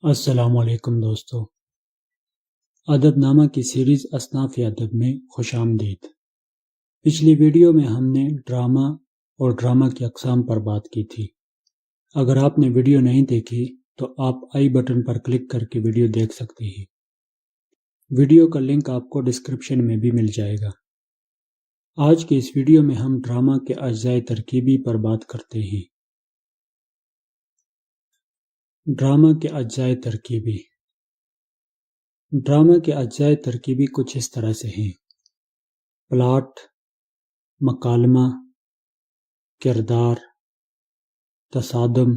السلام علیکم دوستو، ادب نامہ کی سیریز اصناف ادب میں خوش آمدید۔ پچھلی ویڈیو میں ہم نے ڈرامہ اور ڈرامہ کی اقسام پر بات کی تھی۔ اگر آپ نے ویڈیو نہیں دیکھی تو آپ آئی بٹن پر کلک کر کے ویڈیو دیکھ سکتے ہیں۔ ویڈیو کا لنک آپ کو ڈسکرپشن میں بھی مل جائے گا۔ آج کے اس ویڈیو میں ہم ڈرامہ کے اجزاء ترکیبی پر بات کرتے ہیں۔ ڈرامہ کے اجزاء ترکیبی۔ ڈرامہ کے اجزاء ترکیبی کچھ اس طرح سے ہیں: پلاٹ، مکالمہ، کردار، تصادم،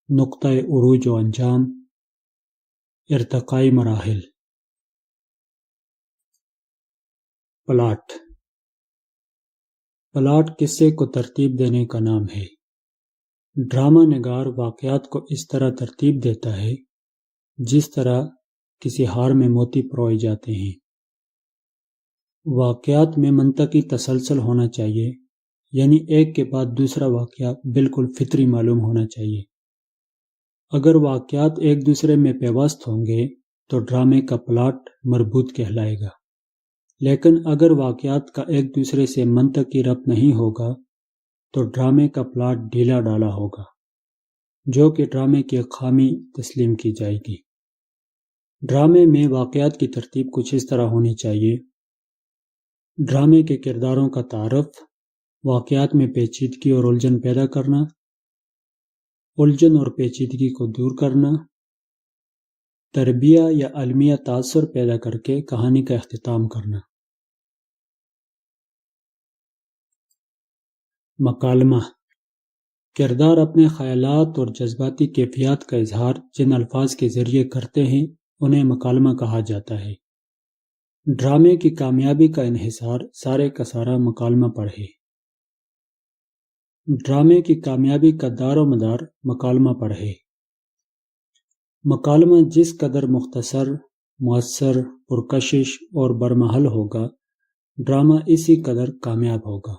نقطۂ عروج و انجام، ارتقائی مراحل۔ پلاٹ قصے کو ترتیب دینے کا نام ہے۔ ڈرامہ نگار واقعات کو اس طرح ترتیب دیتا ہے جس طرح کسی ہار میں موتی پروئے جاتے ہیں۔ واقعات میں منطقی تسلسل ہونا چاہیے، یعنی ایک کے بعد دوسرا واقعہ بالکل فطری معلوم ہونا چاہیے۔ اگر واقعات ایک دوسرے میں پیوست ہوں گے تو ڈرامے کا پلاٹ مربوط کہلائے گا، لیکن اگر واقعات کا ایک دوسرے سے منطقی ربط نہیں ہوگا تو ڈرامے کا پلاٹ ڈھیلا ڈالا ہوگا، جو کہ ڈرامے کی ایک خامی تسلیم کی جائے گی۔ ڈرامے میں واقعات کی ترتیب کچھ اس طرح ہونی چاہیے: ڈرامے کے کرداروں کا تعارف، واقعات میں پیچیدگی اور الجھن پیدا کرنا، الجھن اور پیچیدگی کو دور کرنا، تربیہ یا علمیہ تاثر پیدا کر کے کہانی کا اختتام کرنا۔ مکالمہ: کردار اپنے خیالات اور جذباتی کیفیات کا اظہار جن الفاظ کے ذریعے کرتے ہیں انہیں مکالمہ کہا جاتا ہے۔ ڈرامے کی کامیابی کا انحصار سارے کا سارا مکالمہ پر ہے۔ ڈرامے کی کامیابی کا دار و مدار مکالمہ پر ہے۔ مکالمہ جس قدر مختصر، مؤثر، پرکشش اور برمحل ہوگا، ڈرامہ اسی قدر کامیاب ہوگا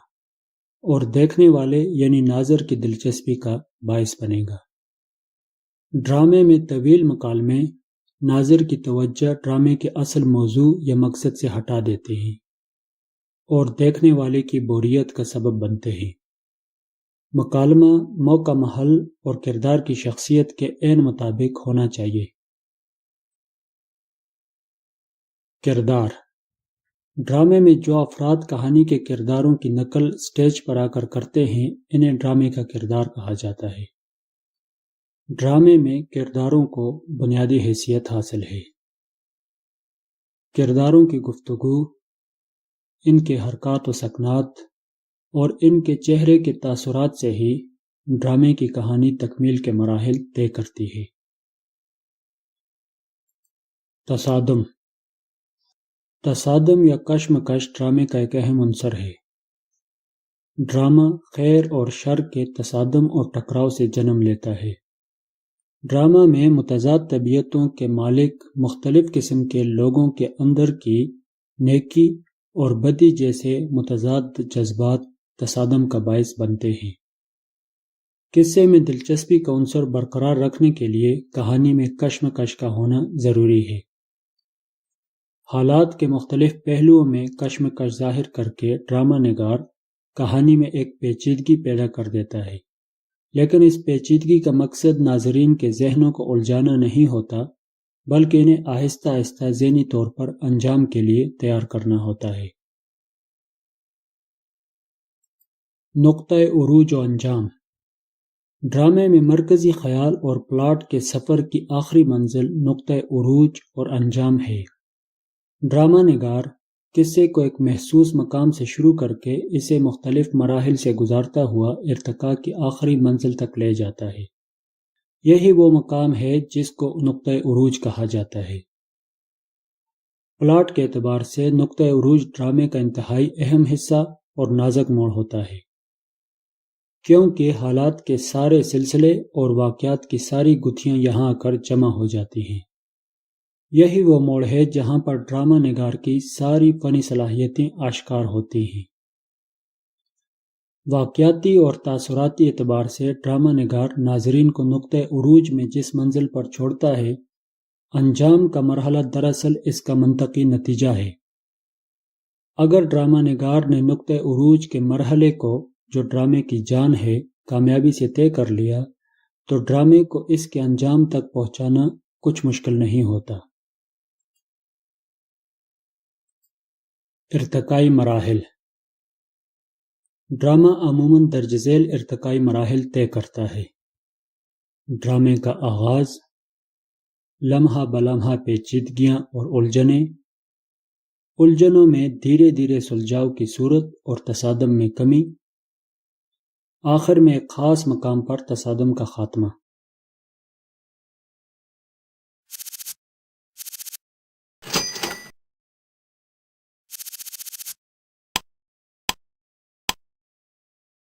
اور دیکھنے والے یعنی ناظر کی دلچسپی کا باعث بنے گا۔ ڈرامے میں طویل مکالمے ناظر کی توجہ ڈرامے کے اصل موضوع یا مقصد سے ہٹا دیتے ہیں اور دیکھنے والے کی بوریت کا سبب بنتے ہیں۔ مکالمہ موقع، محل اور کردار کی شخصیت کے عین مطابق ہونا چاہیے۔ کردار: ڈرامے میں جو افراد کہانی کے کرداروں کی نقل سٹیج پر آ کر کرتے ہیں انہیں ڈرامے کا کردار کہا جاتا ہے۔ ڈرامے میں کرداروں کو بنیادی حیثیت حاصل ہے۔ کرداروں کی گفتگو، ان کے حرکات و سکنات اور ان کے چہرے کے تاثرات سے ہی ڈرامے کی کہانی تکمیل کے مراحل طے کرتی ہے۔ تصادم: تصادم یا کشمکش ڈرامے کا ایک اہم عنصر ہے۔ ڈرامہ خیر اور شر کے تصادم اور ٹکراؤ سے جنم لیتا ہے۔ ڈرامہ میں متضاد طبیعتوں کے مالک مختلف قسم کے لوگوں کے اندر کی نیکی اور بدی جیسے متضاد جذبات تصادم کا باعث بنتے ہیں۔ قصے میں دلچسپی کا عنصر برقرار رکھنے کے لیے کہانی میں کشمکش کا ہونا ضروری ہے۔ حالات کے مختلف پہلوؤں میں کشمکش ظاہر کر کے ڈرامہ نگار کہانی میں ایک پیچیدگی پیدا کر دیتا ہے، لیکن اس پیچیدگی کا مقصد ناظرین کے ذہنوں کو الجھانا نہیں ہوتا بلکہ انہیں آہستہ آہستہ ذہنی طور پر انجام کے لیے تیار کرنا ہوتا ہے۔ نقطۂ عروج و انجام: ڈرامے میں مرکزی خیال اور پلاٹ کے سفر کی آخری منزل نقطۂ عروج اور انجام ہے۔ ڈرامہ نگار قصے کو ایک محسوس مقام سے شروع کر کے اسے مختلف مراحل سے گزارتا ہوا ارتقاء کی آخری منزل تک لے جاتا ہے۔ یہی وہ مقام ہے جس کو نقطۂ عروج کہا جاتا ہے۔ پلاٹ کے اعتبار سے نقطۂ عروج ڈرامے کا انتہائی اہم حصہ اور نازک موڑ ہوتا ہے، کیونکہ حالات کے سارے سلسلے اور واقعات کی ساری گتھیاں یہاں آ کر جمع ہو جاتی ہیں۔ یہی وہ موڑ ہے جہاں پر ڈرامہ نگار کی ساری فنی صلاحیتیں آشکار ہوتی ہیں۔ واقعاتی اور تاثراتی اعتبار سے ڈرامہ نگار ناظرین کو نقطۂ عروج میں جس منزل پر چھوڑتا ہے، انجام کا مرحلہ دراصل اس کا منطقی نتیجہ ہے۔ اگر ڈرامہ نگار نے نقطۂ عروج کے مرحلے کو، جو ڈرامے کی جان ہے، کامیابی سے طے کر لیا، تو ڈرامے کو اس کے انجام تک پہنچانا کچھ مشکل نہیں ہوتا۔ ارتقائی مراحل۔ ڈرامہ عموماً درج ذیل ارتقائی مراحل طے کرتا ہے۔ ڈرامے کا آغاز، لمحہ بلمحہ پیچیدگیاں اور الجھنوں میں دھیرے دھیرے سلجھاؤ کی صورت اور تصادم میں کمی، آخر میں ایک خاص مقام پر تصادم کا خاتمہ۔